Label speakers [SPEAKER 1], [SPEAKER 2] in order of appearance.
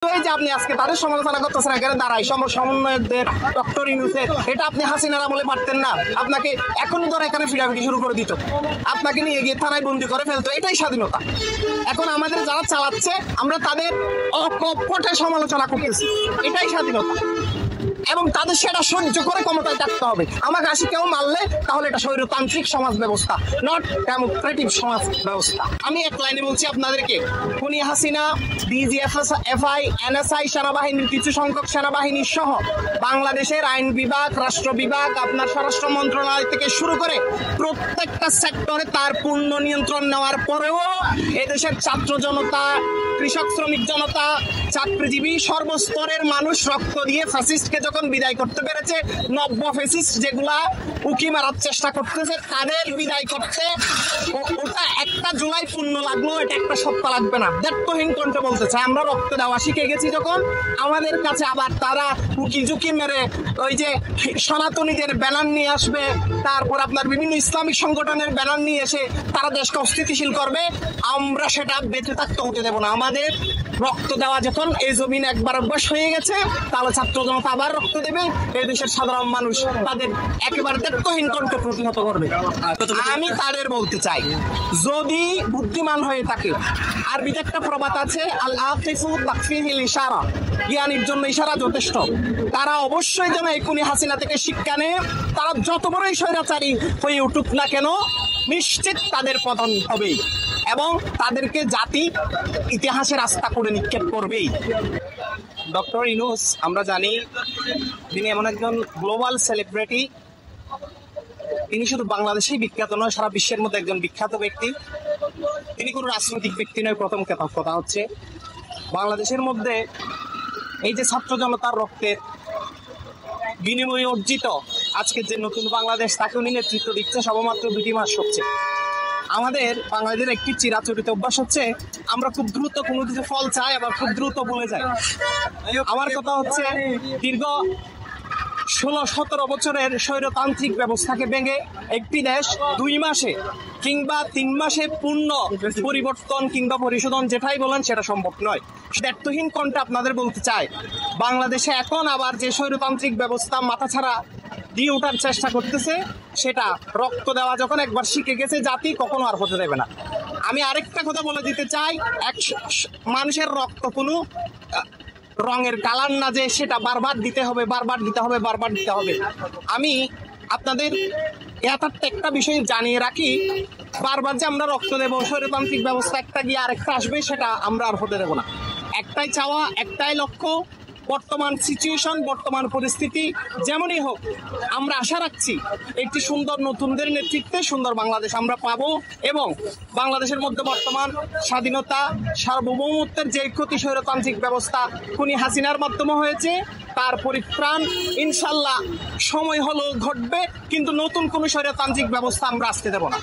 [SPEAKER 1] এই যে আপনি আজকে তাদের সমালোচনা করতেছেন, এখানে দাঁড়াই সমন্বয়কদের ডক্টর ইউনূসের, এটা আপনি হাসিনার আমলে পারতেন না? আপনাকে এখনই ধরে এখানে ফিরাফিরি শুরু করে দিত, আপনাকে নিয়ে গিয়ে থানায় বন্দি করে ফেলতো। এটাই স্বাধীনতা। এখন আমাদের যারা চালাচ্ছে আমরা তাদের অকপটে সমালোচনা করতেছি, এটাই স্বাধীনতা। এবং তাদের সেটা সহ্য করে ক্ষমতায় থাকতে হবে। আমাকে আসি কেউ মারলে তাহলে এটা স্বৈরতান্ত্রিক সমাজ ব্যবস্থা, নট ডেমোক্রেটিক সমাজ ব্যবস্থা। আমি এক লাইনে বলছি আপনাদেরকে, খুনি হাসিনা, ডিজিএফআই, এনএসআই সেনাবাহিনীর কিছু সংখ্যক সেনাবাহিনী সহ বাংলাদেশের আইন বিভাগ, রাষ্ট্র বিভাগ, আপনার স্বরাষ্ট্র মন্ত্রণালয় থেকে শুরু করে প্রত্যেকটা সেক্টরে তার পূর্ণ নিয়ন্ত্রণ নেওয়ার পরেও এদেশের ছাত্র জনতা, কৃষক শ্রমিক জনতা, চাকরিজীবী সর্বস্তরের মানুষ রক্ত দিয়ে ফ্যাসিস্টকে যখন বিদায় করতে পেরেছে, নব্য ফ্যাসিস্ট যেগুলা উকি মারার চেষ্টা করতেছে তাদের বিদায় করতে ওটা 1 জুলাই পূর্ণ লাগলো, এটা 1 সপ্তাহ লাগবে না। দায়িত্বহীন কণ্ঠে বলতে চাই, আমরা রক্ত দেওয়া শিখে গেছি যখন, আমাদের কাছে আবার তারা উকি ঝুঁকি মেরে ওই যে সনাতনীদের ব্যানার নিয়ে আসবে, তারপর আপনার বিভিন্ন ইসলামিক সংগঠনের ব্যানার নিয়ে এসে তারা দেশকে অস্থিতিশীল করবে, আমরা সেটা বেঁচে থাকতে হতে দেবো না। আমাদের রক্ত দেওয়া যখন এই জমিন একবার অভ্যাস হয়ে গেছে, তাহলে ছাত্র জনতা আবার রক্ত দেবে, এই দেশের সাধারণ মানুষ তাদের একেবারে দায়িত্বহীন কণ্ঠ প্রতিহত করবে। আমি তাদের বলতে চাই, যদি বুদ্ধিমান হয়ে থাকে, আরবিতে একটা প্রবাদ আছে, আল আকিফু তাকফিহিল ইশারা, জ্ঞানীর জন্য ইশারা যথেষ্ট। তারা অবশ্যই যেন এই খুনি হাসিনা থেকে শিক্ষা নেয়, তারা যত বড়ই স্বৈরাচারী হয়ে উঠুক না কেন, নিশ্চিত তাদের পতন হবেই এবং তাদেরকে জাতি ইতিহাসের আস্থা করে নিক্ষেপ করবেই। ডক্টর ইউনূস আমরা জানি তিনি এমন একজন গ্লোবাল সেলিব্রিটি, তিনি শুধু বাংলাদেশেই বিখ্যাত নয়, সারা বিশ্বের মধ্যে একজন বিখ্যাত ব্যক্তি। তিনি কোনো রাজনৈতিক ব্যক্তি নয়। প্রথম কথা হচ্ছে, বাংলাদেশের মধ্যে এই যে ছাত্র জনতার রক্তের বিনিময়ে অর্জিত আজকের যে নতুন বাংলাদেশ, তাকে উনি নেতৃত্ব দিচ্ছে সবেমাত্র 2 মাস হচ্ছে। আমাদের বাঙালিদের একটি চিরাচরিত অভ্যাস হচ্ছে, আমরা খুব দ্রুত কোনো কিছু ফল চাই, আবার খুব দ্রুত ভুলে যাই। আমার কথা হচ্ছে, দীর্ঘ 16-17 বছরের স্বৈরতান্ত্রিক ব্যবস্থাকে ভেঙে একটি দেশ 2 মাসে কিংবা 3 মাসে পূর্ণ পরিবর্তন কিংবা পরিশোধন যেটাই বলেন সেটা সম্ভব নয়। দায়িত্বহীন কণ্ঠে আপনাদের বলতে চাই, বাংলাদেশে এখন আবার যে স্বৈরতান্ত্রিক ব্যবস্থা মাথাছাড়া দিয়ে ওঠার চেষ্টা করতেছে, সেটা রক্ত দেওয়া যখন একবার শিখে গেছে জাতি, কখনো আর হতে দেবে না। আমি আরেকটা কথা বলে দিতে চাই, মানুষের রক্ত কোনো রঙের কালার না যে সেটা বারবার দিতে হবে, বারবার দিতে হবে, বারবার দিতে হবে। আমি আপনাদের একটা বিষয় জানিয়ে রাখি, বারবার যে আমরা রক্ত দেবো, স্বৈরতান্ত্রিক ব্যবস্থা একটা গিয়ে আরেকটা আসবে, সেটা আমরা আর হতে দেবো না। একটাই চাওয়া, একটাই লক্ষ্য, বর্তমান সিচুয়েশন, বর্তমান পরিস্থিতি যেমনই হোক, আমরা আশা রাখছি একটি সুন্দর নতুনদের নেতৃত্বে সুন্দর বাংলাদেশ আমরা পাবো এবং বাংলাদেশের মধ্যে বর্তমান স্বাধীনতা, সার্বভৌমত্বের যে ক্ষতি স্বৈরতান্ত্রিক ব্যবস্থা খুনি হাসিনার মাধ্যমে হয়েছে, তার পরিত্রাণ ইনশাল্লাহ সময় হলেও ঘটবে, কিন্তু নতুন কোনো স্বৈরতান্ত্রিক ব্যবস্থা আমরা আসতে দেব না।